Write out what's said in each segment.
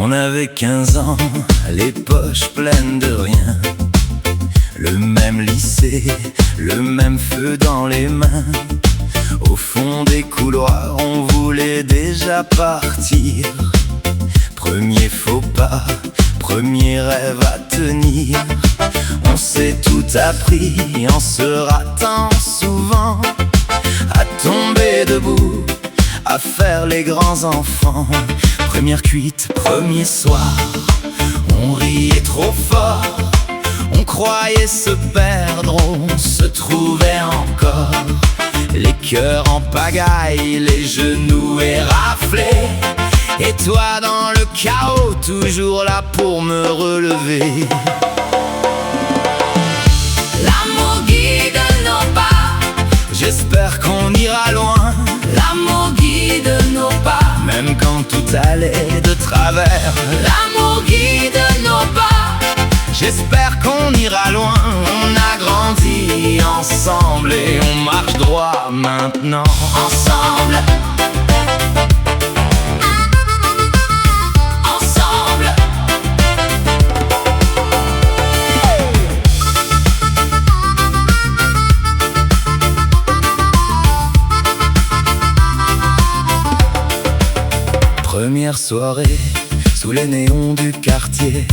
On avait 15 ans, les poches pleines de rien. Le même lycée, le même feu dans les mains. Au fond des couloirs, on voulait déjà partir. Premier faux pas, premier rêve à tenir. On s'est tout appris en se ratant souvent, à tomber debout, à faire les grands enfants. Première cuite, premier soir, on riait trop fort. On croyait se perdre, on se trouvait encore. Les cœurs en pagaille, les genoux éraflés. Et toi dans le chaos, toujours là pour me relever. L'amour guide nos pas, j'espère qu'on ira loin. L'amour guide nos pas, même quand tout allait de travers. L'amour guide nos pas, j'espère qu'on ira loin. On a grandi ensemble et on marche droit maintenant. Ensemble, ensemble. Première soirée, sous les néons du quartier.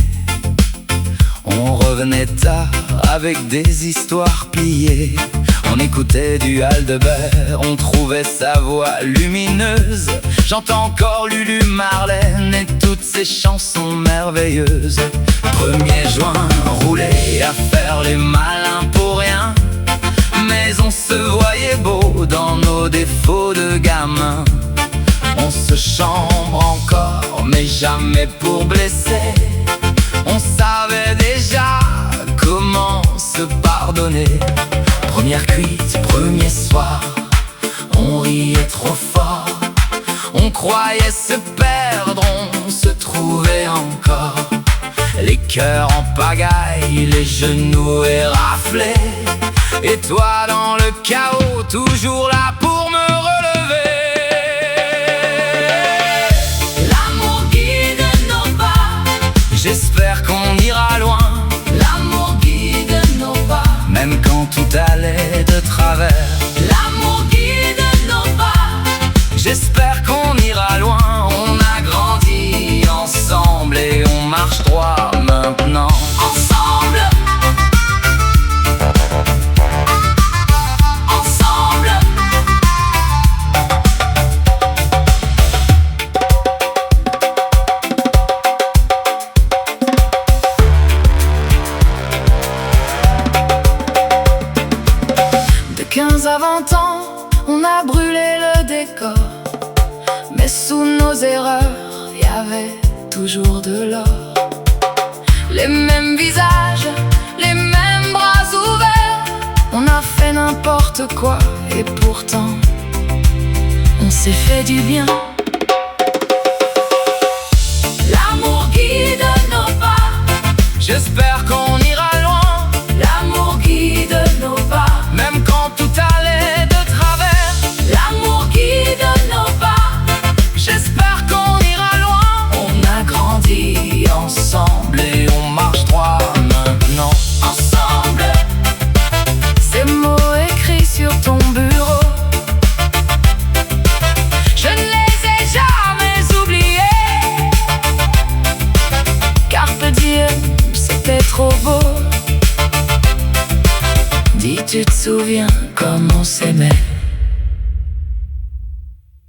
On revenait tard avec des histoires pillées. On écoutait du Aldebert, on trouvait sa voix lumineuse. J'entends encore Lulu Marlène et toutes ces chansons merveilleuses. 1er juin, rouler à faire les malins pour rien. Mais on se voyait beau dans nos défauts de gamins. On se chambre encore, mais jamais pour blesser. On savait déjà comment se pardonner. Première cuite, premier soir, on riait trop fort. On croyait se perdre, on se trouvait encore. Les cœurs en pagaille, les genoux éraflés. Et toi dans le chaos, toujours là pour me relever. L'amour guide nos pas, j'espère qu'on ira loin. L'amour guide nos pas, même quand tout allait de travers. L'amour guide nos pas, j'espère qu'on ira loin. On a grandi ensemble et on marche droit maintenant. Ensemble, ensemble. De 15 à 20 ans, on a brûlé le décor. Mais sous nos erreurs, y avait toujours de l'or. Les mêmes visages, les mêmes bras ouverts. On a fait n'importe quoi et pourtant on s'est fait du bien. L'amour guide nos pas, j'espère qu'on ira loin. L'amour guide nos pas, même quand tout allait de travers. L'amour guide nos pas, j'espère qu'on ira loin. On a grandi ensemble et on marche droit maintenant. Ensemble, ces mots écrits sur ton bureau, je ne les ai jamais oubliés. Carpe diem, c'était trop beau. Dis, tu te souviens comme on s'aimait?